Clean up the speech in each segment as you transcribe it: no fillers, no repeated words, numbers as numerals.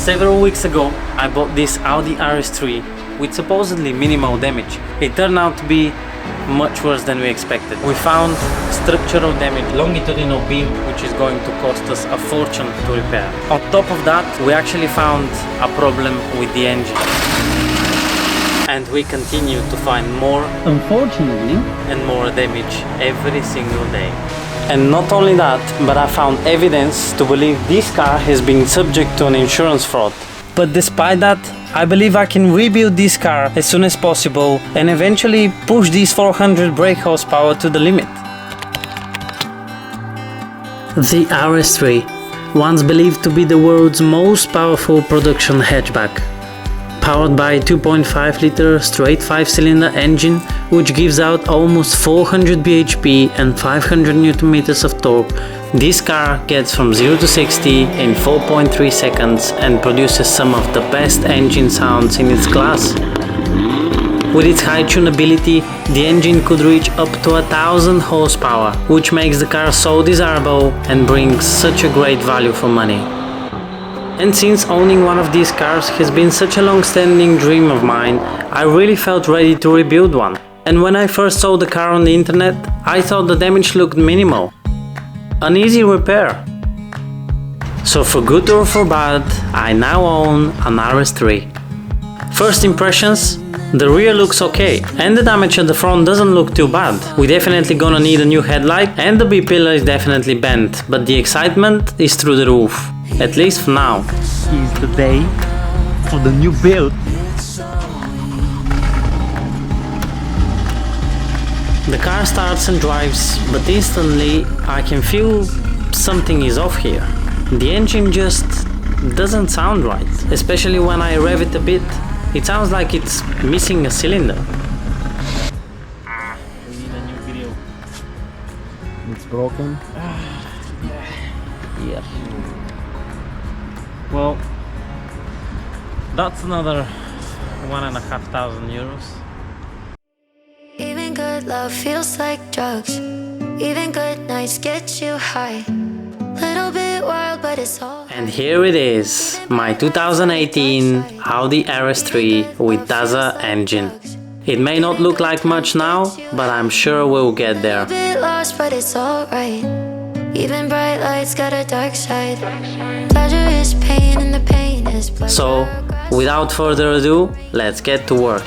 Several weeks ago, I bought this Audi RS3 with supposedly minimal damage. It turned out to be much worse than we expected. We found structural damage, longitudinal beam, which is going to cost us a fortune to repair. On top of that, we actually found a problem with the engine. And we continue to find more, unfortunately, and more damage every single day. And not only that, but I found evidence to believe this car has been subject to an insurance fraud. But despite that, I believe I can rebuild this car as soon as possible and eventually push these 400 brake horsepower to the limit. The RS3, once believed to be the world's most powerful production hatchback. Powered by a 2.5 liter straight 5-cylinder engine, which gives out almost 400 bhp and 500 Nm of torque, this car gets from 0 to 60 in 4.3 seconds and produces some of the best engine sounds in its class. With its high tunability, the engine could reach up to 1000 horsepower, which makes the car so desirable and brings such a great value for money. And since owning one of these cars has been such a long-standing dream of mine, I really felt ready to rebuild one. And when I first saw the car on the internet, I thought the damage looked minimal. An easy repair. So for good or for bad, I now own an RS3. First impressions? The rear looks okay, and the damage at the front doesn't look too bad. We're definitely gonna need a new headlight, and the B-pillar is definitely bent, but the excitement is through the roof. At least for now. Is the day of the new build. The car starts and drives, but instantly I can feel something is off here. The engine just doesn't sound right, especially when I rev it a bit. It sounds like it's missing a cylinder. We need a new video. It's broken. Yeah. Well, that's another €1,500. Even good love feels like drugs. Even good nights get you high. Little bit wild, but it's all. And here it is, my 2018 Audi RS3 with Daza engine. It may not look like much now, but I'm sure we'll get there. A bit lost, but it's alright. Even bright lights got a dark side. Pleasure is pain and the pain is pleasure. So, without further ado, let's get to work.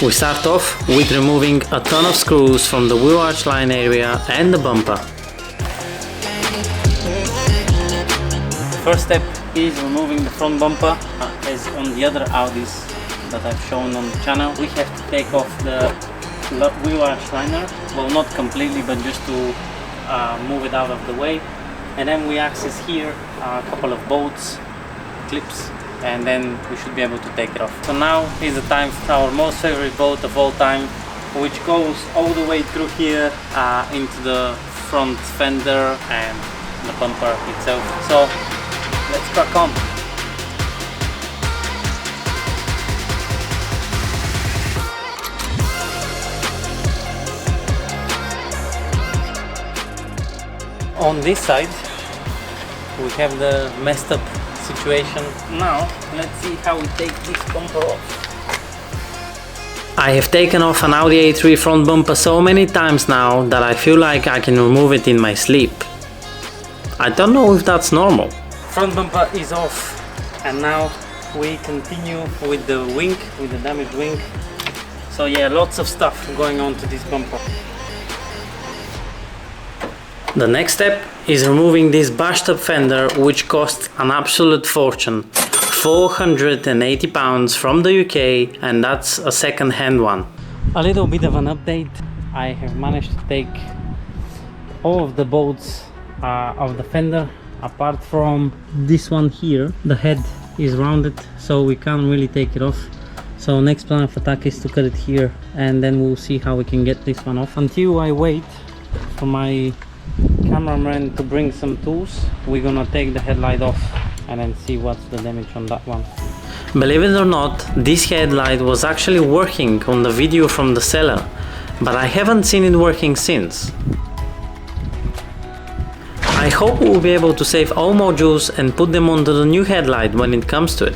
We start off with removing a ton of screws from the wheel arch line area and the bumper. First step is removing the front bumper. As on the other Audis that I've shown on the channel, we have to take off the wheel arch liner. Well, not completely, but just to move it out of the way. And then we access here a couple of bolts, clips, and then we should be able to take it off. So now is the time for our most favorite bolt of all time, which goes all the way through here into the front fender and the bumper itself. So let's crack on. On this side we have the messed up situation. Now let's see how we take this bumper off. I have taken off an Audi A3 front bumper so many times now that I feel like I can remove it in my sleep. I don't know if that's normal. Front bumper is off, and now we continue with the wing, with the damaged wing. So yeah, lots of stuff going on to this bumper. The next step is removing this bashed up fender, which cost an absolute fortune. £480 from the UK, and that's a second-hand one. A little bit of an update. I have managed to take all of the bolts of the fender, apart from this one here. The head is rounded, so we can't really take it off. So next plan of attack is to cut it here, and then we'll see how we can get this one off. Until I wait for my cameraman to bring some tools, we're gonna take the headlight off and then see what's the damage on that one. Believe it or not, this headlight was actually working on the video from the seller, but I haven't seen it working since. I hope we'll be able to save all modules and put them onto the new headlight when it comes to it.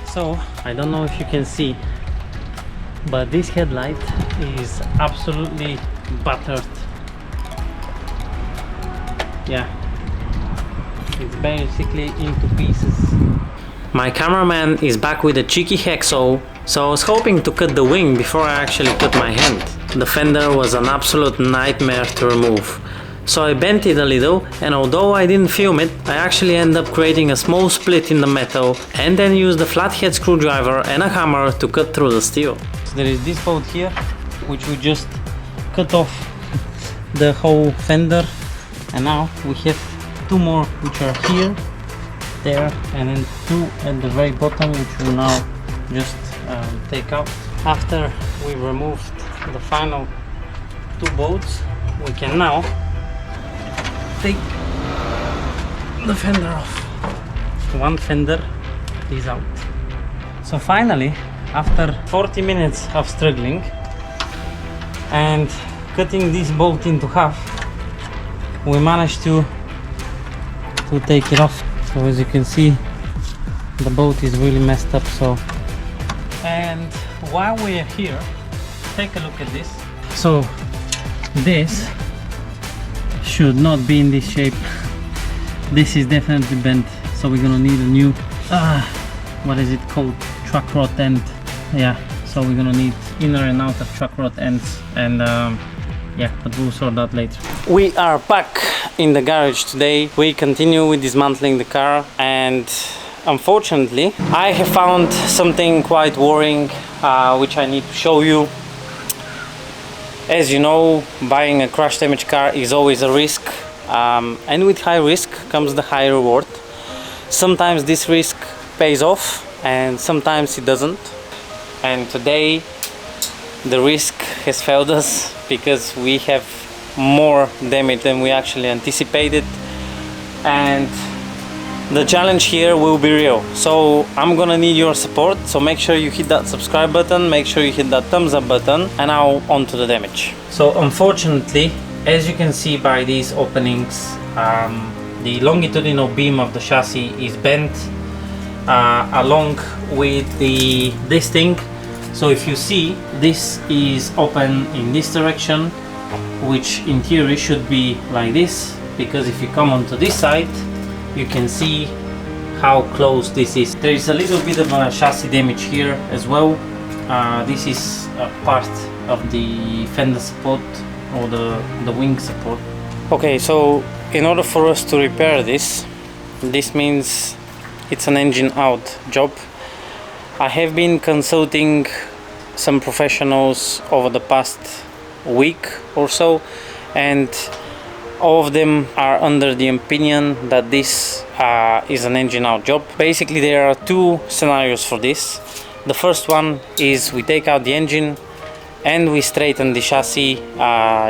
So, I don't know if you can see, but this headlight is absolutely battered. Yeah, it's basically into pieces. My cameraman is back with a cheeky hacksaw, so I was hoping to cut the wing before I actually cut my hand. The fender was an absolute nightmare to remove. So I bent it a little, and although I didn't film it, I actually ended up creating a small split in the metal and then used a flathead screwdriver and a hammer to cut through the steel. So there is this bolt here, which we just cut off the whole fender, and now we have two more which are here, there, and then two at the very bottom which we'll now just take out. After we removed the final two bolts, we can now take the fender off. One fender is out. So finally, after 40 minutes of struggling and cutting this bolt into half, we managed to take it off. So as you can see, the bolt is really messed up. So, and while we are here, take a look at this. So this should not be in this shape. This is definitely bent, so we're gonna need a new what is it called, truck rod end. Yeah, so we're gonna need inner and outer truck rod ends, and yeah, but we'll sort that later. We are back in the garage today. We continue with dismantling the car, and unfortunately I have found something quite worrying, which I need to show you. As you know, buying a crash damaged car is always a risk, and with high risk comes the high reward. Sometimes this risk pays off and sometimes it doesn't, and today the risk has failed us because we have more damage than we actually anticipated, and the challenge here will be real. So I'm gonna need your support, so make sure you hit that subscribe button, make sure you hit that thumbs up button, and now on to the damage. So unfortunately, as you can see by these openings, the longitudinal beam of the chassis is bent along with this thing. So if you see, this is open in this direction, which in theory should be like this, because if you come onto this side, you can see how close this is. There is a little bit of a chassis damage here as well. This is a part of the fender support or the wing support. Okay, so in order for us to repair this means it's an engine out job. I have been consulting some professionals over the past week or so, and all of them are under the opinion that this is an engine out job. Basically, there are two scenarios for this. The first one is we take out the engine and we straighten the chassis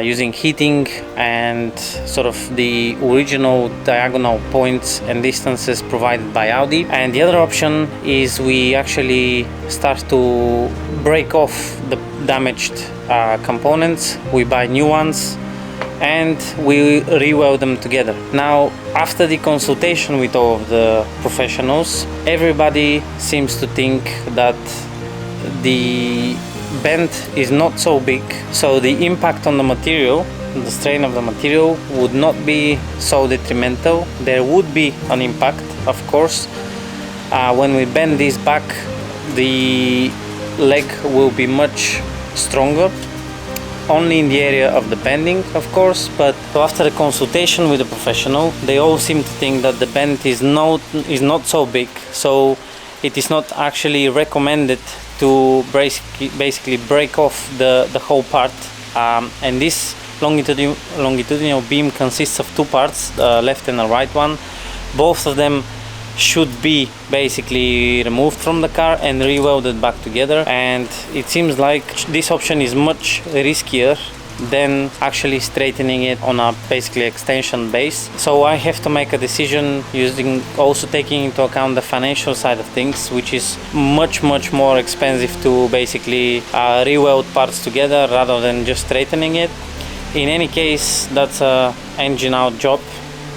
using heating and sort of the original diagonal points and distances provided by Audi. And the other option is we actually start to break off the damaged components. We buy new ones and we re-weld them together. Now, after the consultation with all of the professionals, everybody seems to think that the bend is not so big, so the impact on the material, the strain of the material, would not be so detrimental. There would be an impact, of course. When we bend this back, the leg will be much stronger, only in the area of the bending, of course. But after the consultation with the professional, they all seem to think that the bend is not so big, so it is not actually recommended to basically break off the whole part. And this longitudinal beam consists of two parts, the left and the right one. Both of them should be basically removed from the car and re-welded back together, and it seems like this option is much riskier than actually straightening it on a basically extension base. So I have to make a decision using also taking into account the financial side of things, which is much more expensive to basically re-weld parts together rather than just straightening it. In any case, that's a engine out job.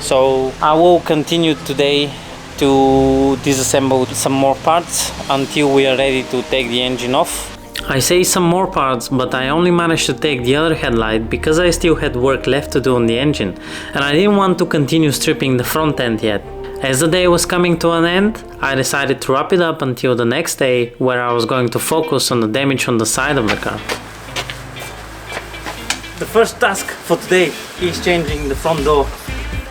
So I will continue today to disassemble some more parts until we are ready to take the engine off. I say some more parts, but I only managed to take the other headlight because I still had work left to do on the engine, and I didn't want to continue stripping the front end yet. As the day was coming to an end, I decided to wrap it up until the next day, where I was going to focus on the damage on the side of the car. The first task for today is changing the front door.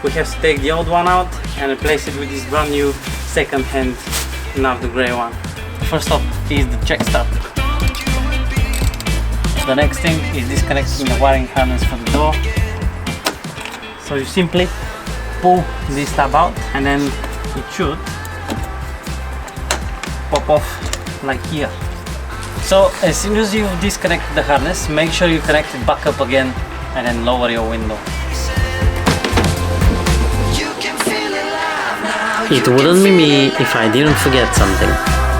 We have to take the old one out and replace it with this brand new second-hand Nardo grey one. First up is the check start. The next thing is disconnecting the wiring harness for the door. So you simply pull this tab out and then it should pop off like here. So as soon as you've disconnected the harness, make sure you connect it back up again and then lower your window. It wouldn't be me if I didn't forget something.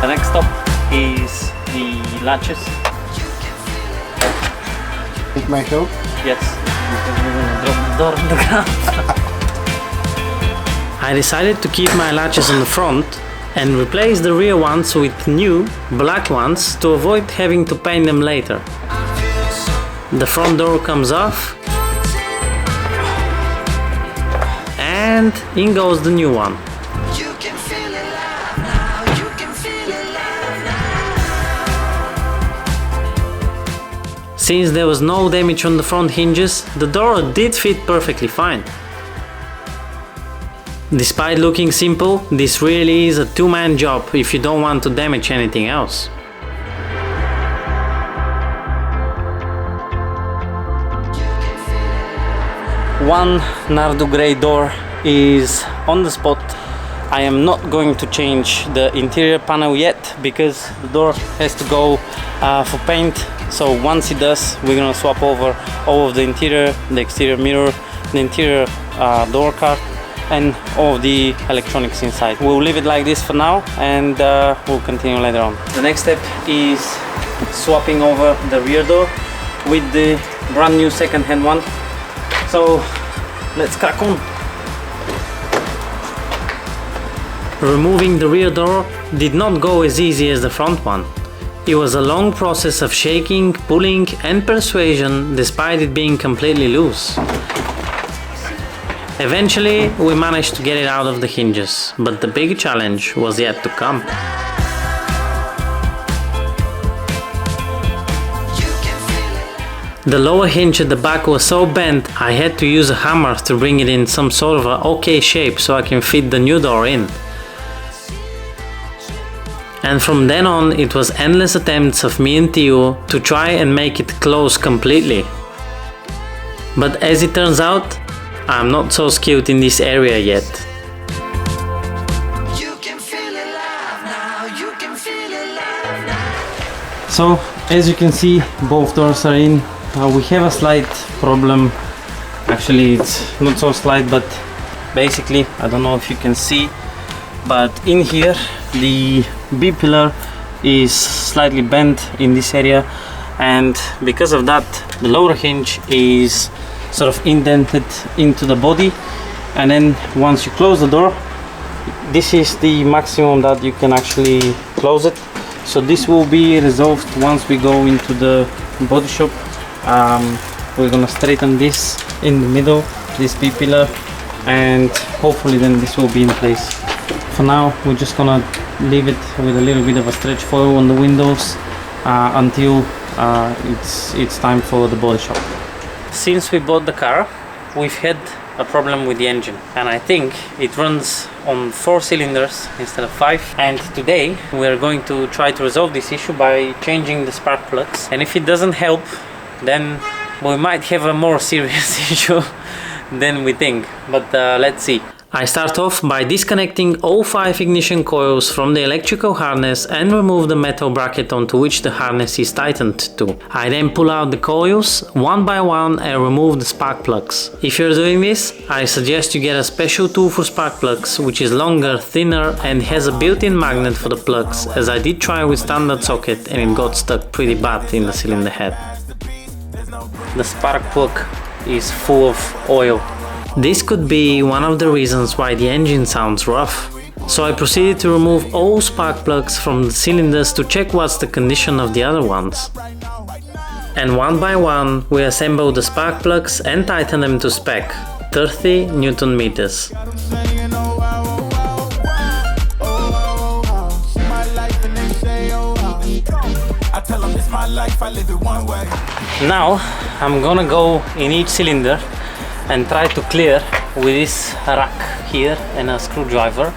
The next stop is the latches. It might help. Yes, because we're gonna drop the door on the ground. I decided to keep my latches on the front and replace the rear ones with new black ones to avoid having to paint them later. The front door comes off and in goes the new one. Since there was no damage on the front hinges, the door did fit perfectly fine. Despite looking simple, this really is a two-man job if you don't want to damage anything else. One Nardo grey door is on the spot. I am not going to change the interior panel yet because the door has to go for paint. So once it does, we're gonna swap over all of the interior, the exterior mirror, the interior door card, and all of the electronics inside. We'll leave it like this for now, and we'll continue later on. The next step is swapping over the rear door with the brand new second-hand one. So let's crack on. Removing the rear door did not go as easy as the front one. It was a long process of shaking, pulling and persuasion despite it being completely loose. Eventually we managed to get it out of the hinges, but the big challenge was yet to come. The lower hinge at the back was so bent I had to use a hammer to bring it in some sort of a okay shape so I can fit the new door in. And from then on it was endless attempts of me and Theo to try and make it close completely. But as it turns out, I'm not so skilled in this area yet. So as you can see, both doors are in. We have a slight problem. Actually it's not so slight, but basically, I don't know if you can see, but in here the B-pillar is slightly bent in this area, and because of that the lower hinge is sort of indented into the body, and then once you close the door, this is the maximum that you can actually close it. So this will be resolved once we go into the body shop. We're gonna straighten this in the middle, this B-pillar, and hopefully then this will be in place. For now we're just gonna leave it with a little bit of a stretch foil on the windows until it's time for the body shop. Since we bought the car, we've had a problem with the engine, and I think it runs on 4 cylinders instead of 5, and today we're going to try to resolve this issue by changing the spark plugs, and if it doesn't help, then we might have a more serious issue than we think, but let's see. I start off by disconnecting all 5 ignition coils from the electrical harness and remove the metal bracket onto which the harness is tightened to. I then pull out the coils one by one and remove the spark plugs. If you're doing this, I suggest you get a special tool for spark plugs, which is longer, thinner and has a built-in magnet for the plugs, as I did try with standard socket and it got stuck pretty bad in the cylinder head. The spark plug is full of oil. This could be one of the reasons why the engine sounds rough. So I proceeded to remove all spark plugs from the cylinders to check what's the condition of the other ones. And one by one we assemble the spark plugs and tighten them to spec, 30 Newton meters. Now I'm gonna go in each cylinder and try to clear with this rack here and a screwdriver.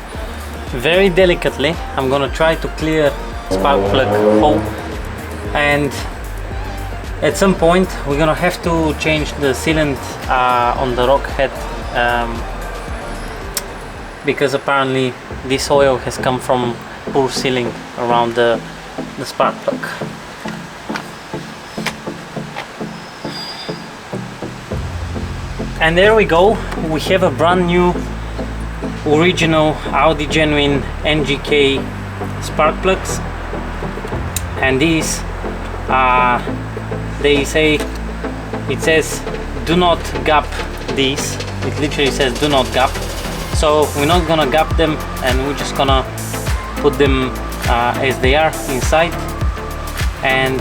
Very delicately I'm gonna try to clear spark plug hole, and at some point we're gonna have to change the sealant on the rock head, because apparently this oil has come from poor sealing around the spark plug. And there we go, we have a brand new original Audi genuine NGK spark plugs, and these they say, it says do not gap these, it literally says do not gap, so we're not gonna gap them and we're just gonna put them as they are inside and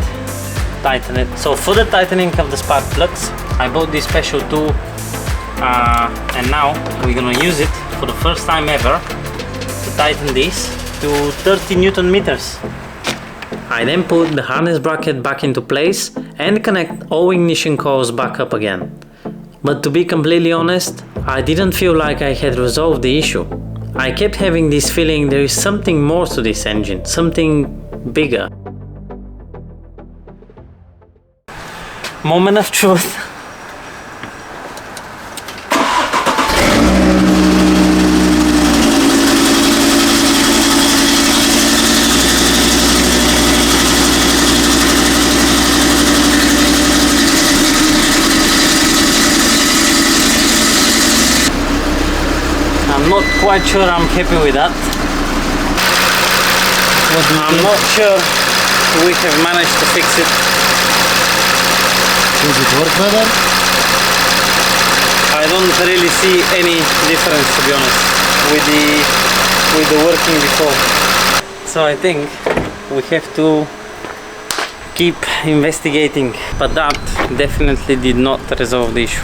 tighten it. So for the tightening of the spark plugs I bought this special tool, and now we're gonna use it for the first time ever to tighten this to 30 Newton meters. I then put the harness bracket back into place and connect all ignition coils back up again. But to be completely honest, I didn't feel like I had resolved the issue. I kept having this feeling there is something more to this engine, something bigger. Moment of truth. I'm not quite sure I'm happy with that. I'm not sure we have managed to fix it. Does it work better? I don't really see any difference, to be honest, with the working before. So I think we have to keep investigating, but that definitely did not resolve the issue.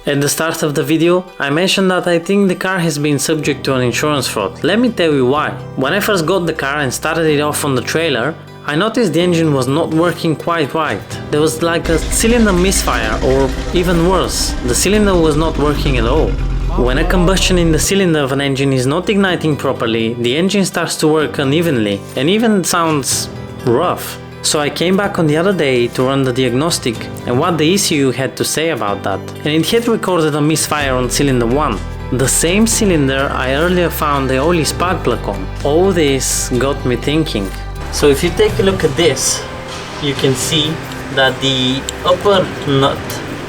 At the start of the video, I mentioned that I think the car has been subject to an insurance fraud. Let me tell you why. When I first got the car and started it off on the trailer, I noticed the engine was not working quite right. There was like a cylinder misfire, or even worse, the cylinder was not working at all. When a combustion in the cylinder of an engine is not igniting properly, the engine starts to work unevenly and even sounds rough. So I came back on the other day to run the diagnostic and what the ECU had to say about that, and it had recorded a misfire on cylinder 1, the same cylinder I earlier found the oily spark plug on. All this got me thinking. So if you take a look at this, you can see that the upper nut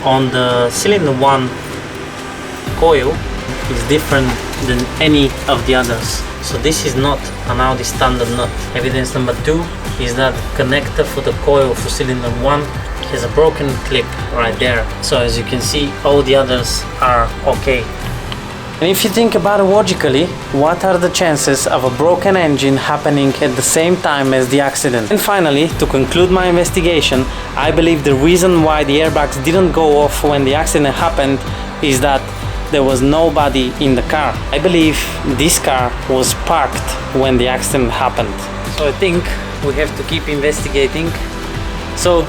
on the cylinder 1 coil is different than any of the others. So this is not an Audi standard nut. Evidence number 2 is that the connector for the coil for cylinder 1 has a broken clip right there. So as you can see, all the others are okay. And if you think about it logically, what are the chances of a broken engine happening at the same time as the accident? And finally, to conclude my investigation, I believe the reason why the airbags didn't go off when the accident happened is that there was nobody in the car. I believe this car was parked when the accident happened. So I think we have to keep investigating. So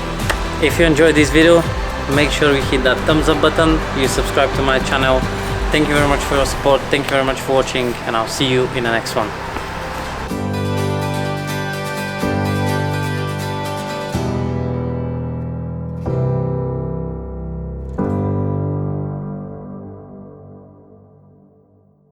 if you enjoyed this video, make sure you hit that thumbs up button, you subscribe to my channel. Thank you very much for your support, thank you very much for watching, and I'll see you in the next one.